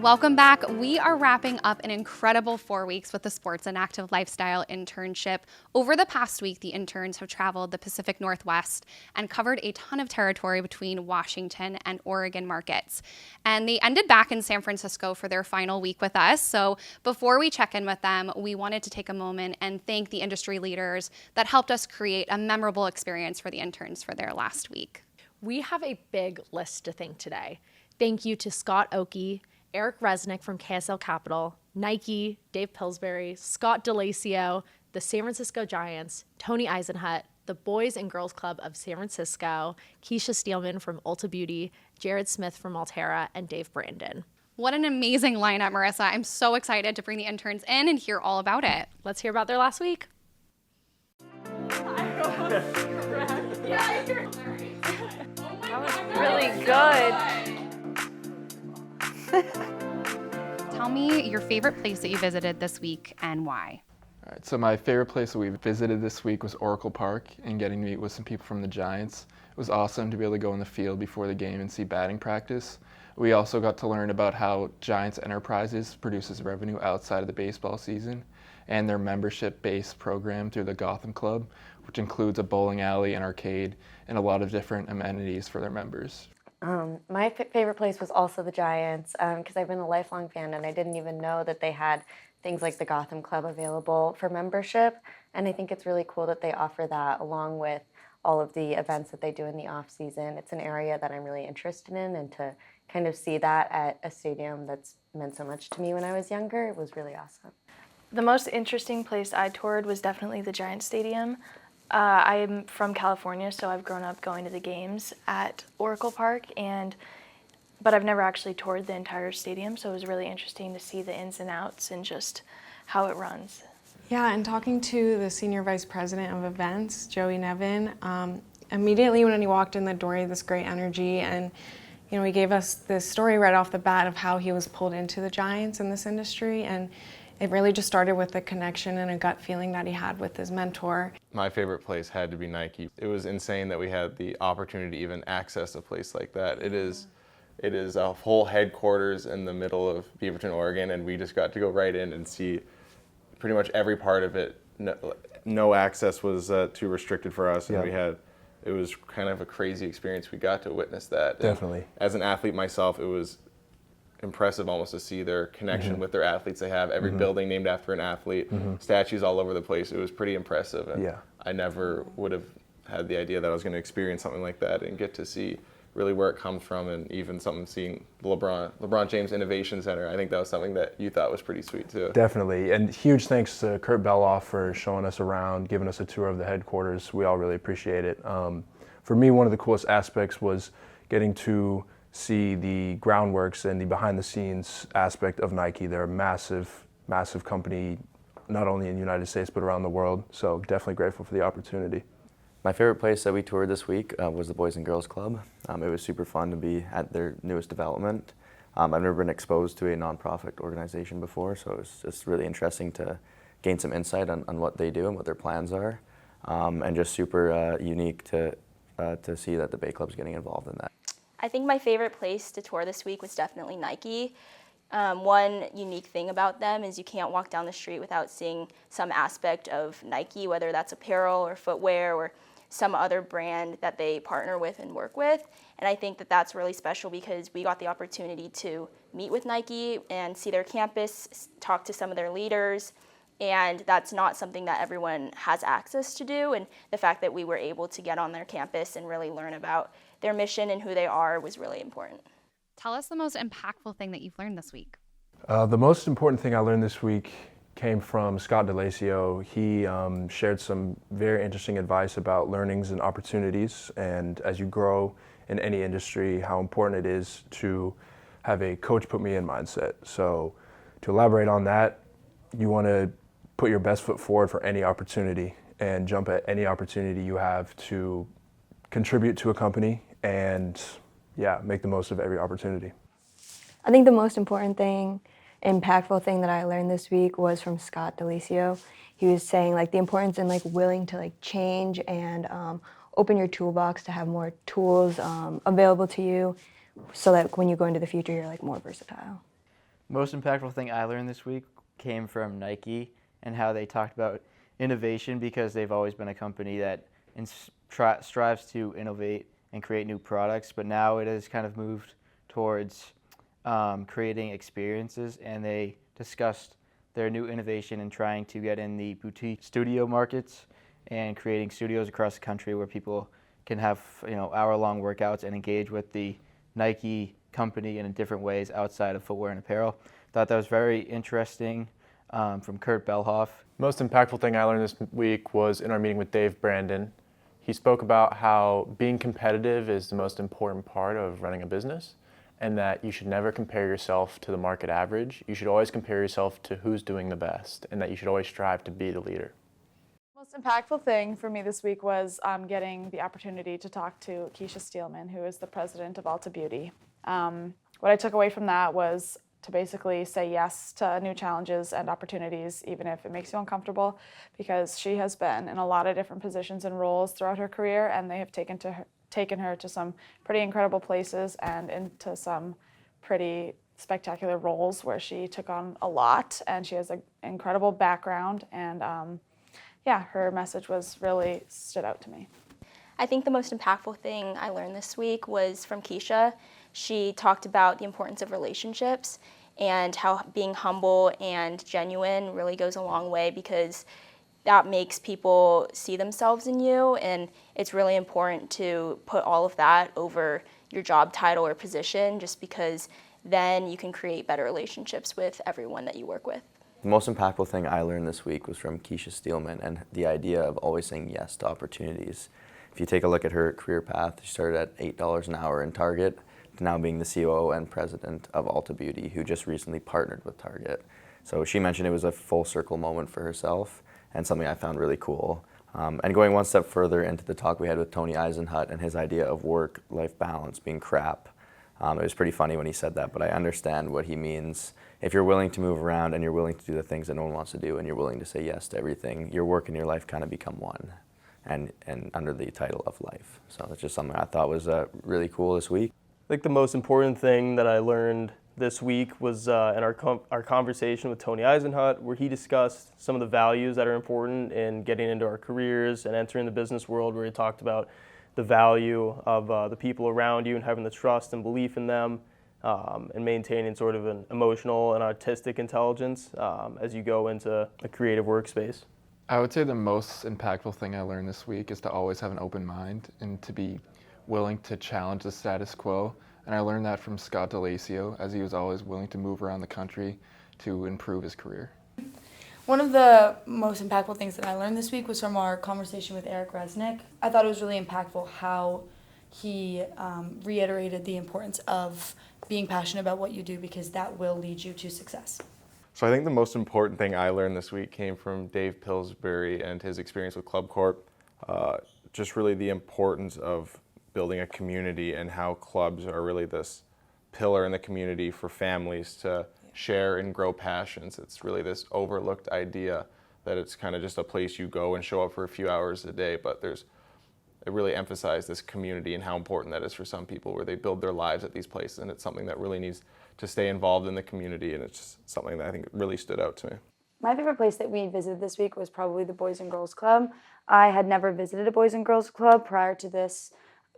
Welcome back. We are wrapping up an incredible 4 weeks with the Sports and Active Lifestyle Internship. Over the past week, the interns have traveled the Pacific Northwest and covered a ton of territory between Washington and Oregon markets. And they ended back in San Francisco for their final week with us. So before we check in with them, we wanted to take a moment and thank the industry leaders that helped us create a memorable experience for the interns for their last week. We have a big list to thank today. Thank you to Scott Oakey, Eric Resnick from KSL Capital, Nike, Dave Pillsbury, Scott DeLacio, the San Francisco Giants, Tony Eisenhut, the Boys and Girls Club of San Francisco, Keisha Steelman from Ulta Beauty, Jared Smith from Altera, and Dave Brandon. What an amazing lineup, Marissa. I'm so excited to bring the interns in and hear all about it. Let's hear about their last week. That was really good. Tell me your favorite place that you visited this week and why. All right, so my favorite place that we visited this week was Oracle Park, and getting to meet with some people from the Giants. It was awesome to be able to go in the field before the game and see batting practice. We also got to learn about how Giants Enterprises produces revenue outside of the baseball season, and their membership-based program through the Gotham Club, which includes a bowling alley, an arcade, and a lot of different amenities for their members. My favorite place was also the Giants, because I've been a lifelong fan and I didn't even know that they had things like the Gotham Club available for membership. And I think it's really cool that they offer that along with all of the events that they do in the off season. It's an area that I'm really interested in, and to kind of see that at a stadium that's meant so much to me when I was younger, it was really awesome. The most interesting place I toured was definitely the Giants Stadium. I'm from California, so I've grown up going to the games at Oracle Park, but I've never actually toured the entire stadium, so it was really interesting to see the ins and outs and just how it runs. Yeah, and talking to the Senior Vice President of Events, Joey Nevin, immediately when he walked in the door, he had this great energy, and he gave us this story right off the bat of how he was pulled into the Giants in this industry, and it really just started with a connection and a gut feeling that he had with his mentor. My favorite place had to be Nike. It was insane that we had the opportunity to even access a place like that. It is a whole headquarters in the middle of Beaverton, Oregon, and we just got to go right in and see pretty much every part of it. No access was too restricted for us, and it was kind of a crazy experience. We got to witness that. Definitely. And as an athlete myself, it was impressive almost to see their connection with their athletes. They have every building named after an athlete, statues all over the place. It was pretty impressive, and I never would have had the idea that I was going to experience something like that and get to see really where it comes from, and even something seeing the LeBron James Innovation Center. I think that was something that you thought was pretty sweet too. Definitely, and huge thanks to Kurt Beloff for showing us around, giving us a tour of the headquarters. We all really appreciate it. For me, one of the coolest aspects was getting to see the groundworks and the behind-the-scenes aspect of Nike. They're a massive, massive company, not only in the United States, but around the world. So definitely grateful for the opportunity. My favorite place that we toured this week was the Boys and Girls Club. It was super fun to be at their newest development. I've never been exposed to a nonprofit organization before, so it was just really interesting to gain some insight on what they do and what their plans are, and just super unique to see that the Bay Club's getting involved in that. I think my favorite place to tour this week was definitely Nike. One unique thing about them is you can't walk down the street without seeing some aspect of Nike, whether that's apparel or footwear or some other brand that they partner with and work with. And I think that that's really special because we got the opportunity to meet with Nike and see their campus, talk to some of their leaders, and that's not something that everyone has access to do. And the fact that we were able to get on their campus and really learn about their mission and who they are was really important. Tell us the most impactful thing that you've learned this week. The most important thing I learned this week came from Scott DeLacio. He shared some very interesting advice about learnings and opportunities, and as you grow in any industry, how important it is to have a coach put me in mindset. So to elaborate on that, you want to put your best foot forward for any opportunity and jump at any opportunity you have to contribute to a company and make the most of every opportunity. I think the most important thing, impactful thing that I learned this week was from Scott DeLacio. He was saying the importance in willing to change and open your toolbox to have more tools available to you so that when you go into the future, you're more versatile. Most impactful thing I learned this week came from Nike and how they talked about innovation, because they've always been a company that strives to innovate and create new products, but now it has kind of moved towards creating experiences, and they discussed their new innovation in trying to get in the boutique studio markets and creating studios across the country where people can have hour-long workouts and engage with the Nike company in different ways outside of footwear and apparel. Thought that was very interesting from Kurt Belhoff. Most impactful thing I learned this week was in our meeting with Dave Brandon. He spoke about how being competitive is the most important part of running a business, and that you should never compare yourself to the market average. You should always compare yourself to who's doing the best, and that you should always strive to be the leader. Most impactful thing for me this week was getting the opportunity to talk to Keisha Steelman, who is the president of Ulta Beauty. What I took away from that was to basically say yes to new challenges and opportunities, even if it makes you uncomfortable, because she has been in a lot of different positions and roles throughout her career, and they have taken her to some pretty incredible places and into some pretty spectacular roles where she took on a lot, and she has an incredible background, and her message really stood out to me. I think the most impactful thing I learned this week was from Keisha. She talked about the importance of relationships and how being humble and genuine really goes a long way, because that makes people see themselves in you, and it's really important to put all of that over your job title or position, just because then you can create better relationships with everyone that you work with. The most impactful thing I learned this week was from Keisha Steelman and the idea of always saying yes to opportunities. If you take a look at her career path, she started at $8 an hour in Target, to now being the COO and president of Ulta Beauty, who just recently partnered with Target. So she mentioned it was a full circle moment for herself, and something I found really cool. And going one step further into the talk we had with Tony Eisenhut and his idea of work-life balance being crap, it was pretty funny when he said that, but I understand what he means. If you're willing to move around and you're willing to do the things that no one wants to do, and you're willing to say yes to everything, your work and your life kind of become one, and under the title of life. So that's just something I thought was really cool this week. I think the most important thing that I learned this week was in our conversation with Tony Eisenhut, where he discussed some of the values that are important in getting into our careers and entering the business world, where he talked about the value of the people around you and having the trust and belief in them, and maintaining sort of an emotional and artistic intelligence as you go into a creative workspace. I would say the most impactful thing I learned this week is to always have an open mind and to be willing to challenge the status quo. And I learned that from Scott DeLacio, as he was always willing to move around the country to improve his career. One of the most impactful things that I learned this week was from our conversation with Eric Resnick. I thought it was really impactful how he reiterated the importance of being passionate about what you do, because that will lead you to success. So I think the most important thing I learned this week came from Dave Pillsbury and his experience with Club Corp. Just really the importance of building a community and how clubs are really this pillar in the community for families to share and grow passions. It's really this overlooked idea that it's kind of just a place you go and show up for a few hours a day, but it really emphasized this community and how important that is for some people, where they build their lives at these places, and it's something that really needs to stay involved in the community, and it's just something that I think really stood out to me. My favorite place that we visited this week was probably the Boys and Girls Club. I had never visited a Boys and Girls Club prior to this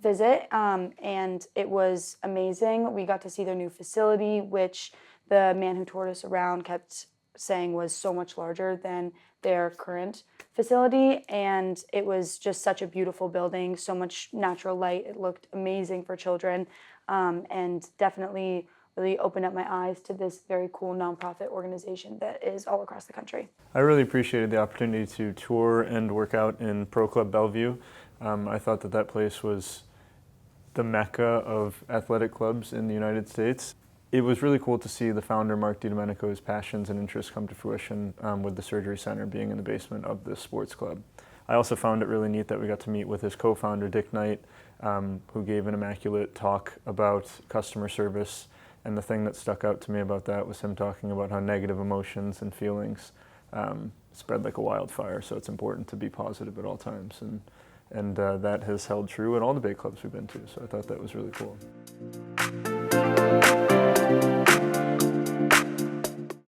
visit, and it was amazing. We got to see their new facility, which the man who toured us around kept saying was so much larger than their current facility, and it was just such a beautiful building, so much natural light. It looked amazing for children, and definitely really opened up my eyes to this very cool nonprofit organization that is all across the country. I really appreciated the opportunity to tour and work out in Pro Club Bellevue. I thought that place was the mecca of athletic clubs in the United States. It was really cool to see the founder, Mark DiDomenico's passions and interests come to fruition with the surgery center being in the basement of this sports club. I also found it really neat that we got to meet with his co-founder, Dick Knight, who gave an immaculate talk about customer service. And the thing that stuck out to me about that was him talking about how negative emotions and feelings spread like a wildfire. So it's important to be positive at all times. And that has held true at all the big clubs we've been to. So I thought that was really cool.